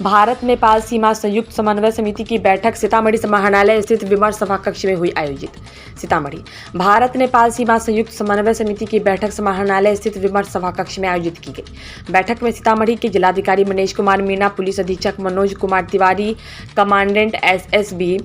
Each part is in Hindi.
भारत नेपाल सीमा संयुक्त समन्वय समिति की बैठक सीतामढ़ी समाहरणालय स्थित विमर्श सभा कक्ष में हुई आयोजित। सीतामढ़ी भारत नेपाल सीमा संयुक्त समन्वय समिति की बैठक समाहरणालय स्थित विमर्श सभा कक्ष में आयोजित की गई। बैठक में सीतामढ़ी के जिलाधिकारी मनीष कुमार मीणा, पुलिस अधीक्षक मनोज कुमार तिवारी, कमांडेंट SSB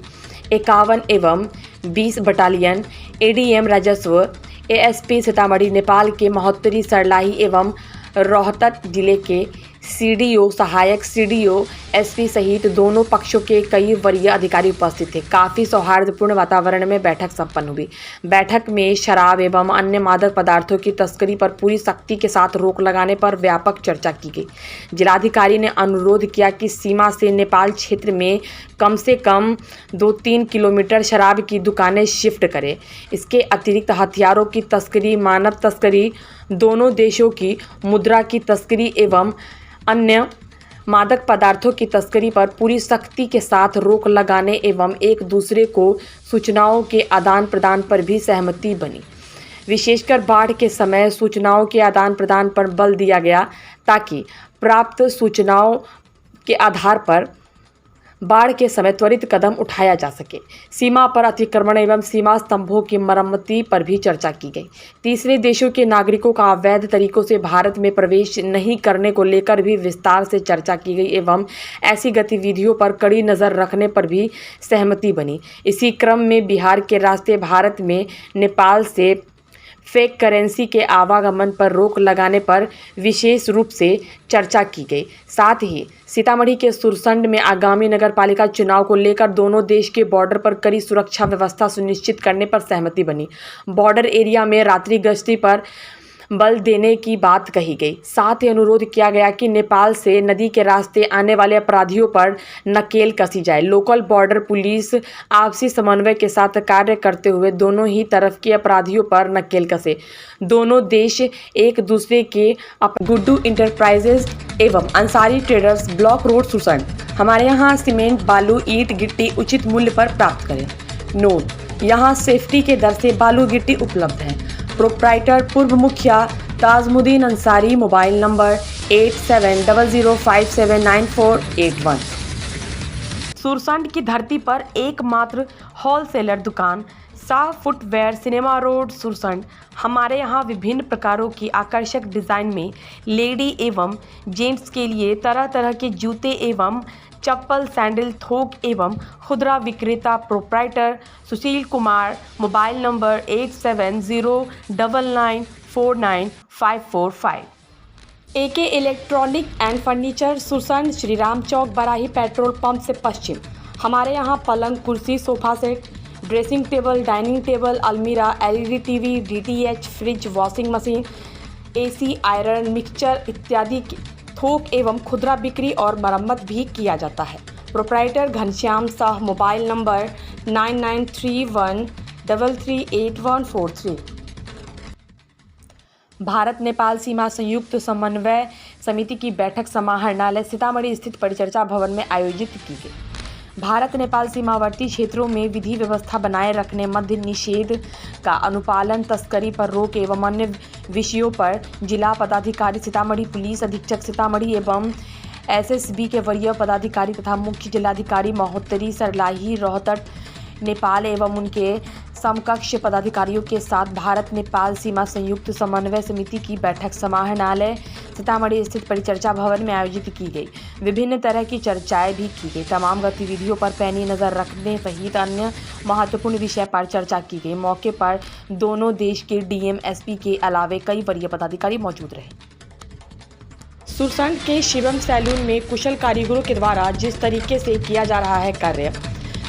51 एवं 20 बटालियन, ADM राजस्व, ASP सीतामढ़ी, नेपाल के महोत्तरी, सरलाही एवं रोहतक जिले के CDO, सहायक CDO, SP सहित दोनों पक्षों के कई वरीय अधिकारी उपस्थित थे। काफी सौहार्दपूर्ण वातावरण में बैठक संपन्न हुई। बैठक में शराब एवं अन्य मादक पदार्थों की तस्करी पर पूरी सख्ती के साथ रोक लगाने पर व्यापक चर्चा की गई। जिलाधिकारी ने अनुरोध किया कि सीमा से नेपाल क्षेत्र में कम से कम 2-3 किलोमीटर शराब की दुकानें शिफ्ट करें। इसके अतिरिक्त हथियारों की तस्करी, मानव तस्करी, दोनों देशों की मुद्रा की तस्करी एवं अन्य मादक पदार्थों की तस्करी पर पूरी सख्ती के साथ रोक लगाने एवं एक दूसरे को सूचनाओं के आदान प्रदान पर भी सहमति बनी। विशेषकर बाढ़ के समय सूचनाओं के आदान प्रदान पर बल दिया गया ताकि प्राप्त सूचनाओं के आधार पर बाढ़ के समय त्वरित कदम उठाया जा सके। सीमा पर अतिक्रमण एवं सीमा स्तंभों की मरम्मती पर भी चर्चा की गई। तीसरे देशों के नागरिकों का अवैध तरीकों से भारत में प्रवेश नहीं करने को लेकर भी विस्तार से चर्चा की गई एवं ऐसी गतिविधियों पर कड़ी नज़र रखने पर भी सहमति बनी। इसी क्रम में बिहार के रास्ते भारत में नेपाल से फेक करेंसी के आवागमन पर रोक लगाने पर विशेष रूप से चर्चा की गई। साथ ही सीतामढ़ी के सुरसंड में आगामी नगरपालिका चुनाव को लेकर दोनों देश के बॉर्डर पर कड़ी सुरक्षा व्यवस्था सुनिश्चित करने पर सहमति बनी। बॉर्डर एरिया में रात्रि गश्ती पर बल देने की बात कही गई। साथ ही अनुरोध किया गया कि नेपाल से नदी के रास्ते आने वाले अपराधियों पर नकेल कसी जाए। लोकल बॉर्डर पुलिस आपसी समन्वय के साथ कार्य करते हुए दोनों ही तरफ के अपराधियों पर नकेल कसे। दोनों देश एक दूसरे के गुड्डू इंटरप्राइजेज एवं Ansari traders, block road, Sursand. हमारे यहाँ सीमेंट, बालू, ईंट, गिट्टी उचित मूल्य पर प्राप्त करें। नोट: यहाँ सेफ्टी के दर से बालू गिट्टी उपलब्ध है। प्रोप्राइटर पूर्व मुखिया ताजमुद्दीन अंसारी, मोबाइल नंबर 8700579481। सुरसंड की धरती पर एकमात्र होलसेलर दुकान Shah footwear, cinema road, Sursand. हमारे यहाँ विभिन्न प्रकारों की आकर्षक डिज़ाइन में लेडी एवं जेंट्स के लिए तरह तरह के जूते एवं चप्पल, सैंडल, थोक एवं खुदरा विक्रेता proprietor Sushil Kumar, mobile number 8709949545। AK electronic and furniture, Sursand, Shri Ram Chowk, Barahi petrol pump से पश्चिम। हमारे यहाँ पलंग, कुर्सी, sofa set, dressing table, dining table, अलमीरा, LED TV, DTH, fridge, washing machine, AC, iron, mixture इत्यादि थोक एवं खुदरा बिक्री और मरम्मत भी किया जाता है। Proprietor Ghanshyam Shah, mobile number 9931338143। Bharat Nepal सीमा संयुक्त समन्वय समिति की बैठक समाहरणालय सीतामढ़ी स्थित परिचर्चा भवन में आयोजित की गई। भारत नेपाल सीमावर्ती क्षेत्रों में विधि व्यवस्था बनाए रखने, मद्य निषेध का अनुपालन, तस्करी पर रोक एवं अन्य विषयों पर जिला पदाधिकारी सीतामढ़ी, पुलिस अधीक्षक सीतामढ़ी एवं SSB के वरीय पदाधिकारी तथा मुख्य जिलाधिकारी महोत्तरी, सरलाही, रोहतक, नेपाल एवं उनके समकक्ष पदाधिकारियों के साथ भारत नेपाल सीमा संयुक्त समन्वय समिति की बैठक समाहरणालय सीतामढ़ी स्थित परिचर्चा भवन में आयोजित की गई। विभिन्न तरह की चर्चाएं भी की गई। तमाम गतिविधियों पर पैनी नज़र रखने सहित अन्य महत्वपूर्ण विषय पर चर्चा की गई। मौके पर दोनों देश के DM, SP के अलावे कई वरीय पदाधिकारी मौजूद रहे। सुरसंड के शिवम सैलून में कुशल कारीगरों के द्वारा जिस तरीके से किया जा रहा है कार्य।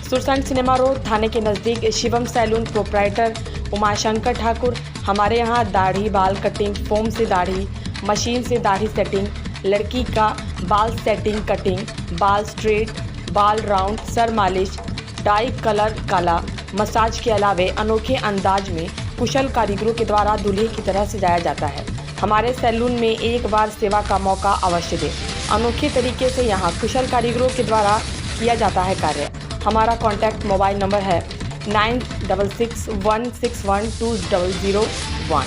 सुरसंड सिनेमा रोड थाने के नज़दीक शिवम सैलून, प्रोप्राइटर उमाशंकर ठाकुर। हमारे यहाँ दाढ़ी, बाल कटिंग, फोम से दाढ़ी, मशीन से दाढ़ी सेटिंग, लड़की का बाल सेटिंग, कटिंग, बाल स्ट्रेट, बाल राउंड, सर मालिश, डाई कलर काला, मसाज के अलावे अनोखे अंदाज में कुशल कारीगरों के द्वारा दूल्हे की तरह सजाया जाता है। हमारे सैलून में एक बार सेवा का मौका अवश्य दें। अनोखे तरीके से यहाँ कुशल कारीगरों के द्वारा किया जाता है कार्य। हमारा कॉन्टैक्ट मोबाइल नंबर है 9661612001।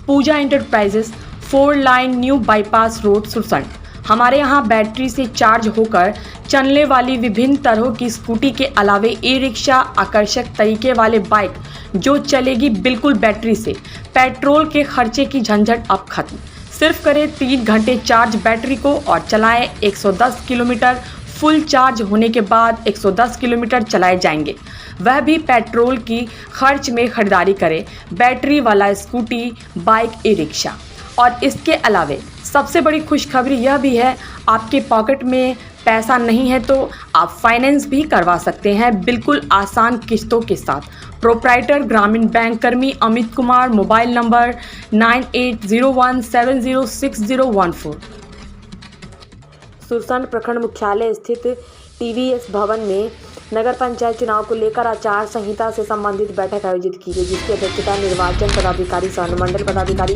Pooja enterprises, 4 line new bypass road, Sursand. हमारे यहाँ बैटरी से चार्ज होकर चलने वाली विभिन्न तरह की स्कूटी के अलावे ई रिक्शा, आकर्षक तरीके वाले बाइक जो चलेगी बिल्कुल बैटरी से। पेट्रोल के खर्चे की झंझट अब खत्म। सिर्फ करें 3 घंटे चार्ज बैटरी को और चलाएं 110 किलोमीटर। फुल चार्ज होने के बाद 110 किलोमीटर चलाए जाएंगे, वह भी पेट्रोल की खर्च में खरीदारी करें बैटरी वाला स्कूटी, बाइक, ई रिक्शा। और इसके अलावे सबसे बड़ी खुशखबरी यह भी है, आपके पॉकेट में पैसा नहीं है तो आप फाइनेंस भी करवा सकते हैं बिल्कुल आसान किस्तों के साथ। प्रोप्राइटर ग्रामीण बैंक कर्मी अमित कुमार, मोबाइल नंबर 9801706014। सुरसंड प्रखंड मुख्यालय स्थित टीवीएस भवन में नगर पंचायत चुनाव को लेकर आचार संहिता से संबंधित बैठक आयोजित की गई, जिसकी अध्यक्षता निर्वाचन पदाधिकारी सह अनुमंडल पदाधिकारी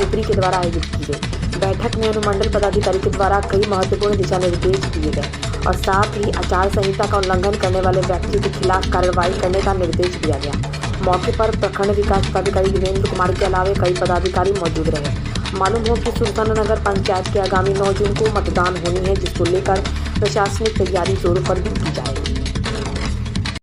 ऊपरी के द्वारा आयोजित की गई। बैठक में अनुमंडल पदाधिकारी के द्वारा कई महत्वपूर्ण दिशा निर्देश दिए गए और साथ ही आचार संहिता का उल्लंघन करने वाले व्यक्तियों के खिलाफ कार्रवाई करने का निर्देश दिया गया। मौके पर प्रखंड विकास पदाधिकारी देवेंद्र कुमार के अलावे कई पदाधिकारी मौजूद रहे। मालूम हो कि सुरसंड नगर पंचायत के आगामी 9 जून को मतदान होनी है, जिसको लेकर प्रशासनिक तैयारी जोरों पर भी की जाएगी।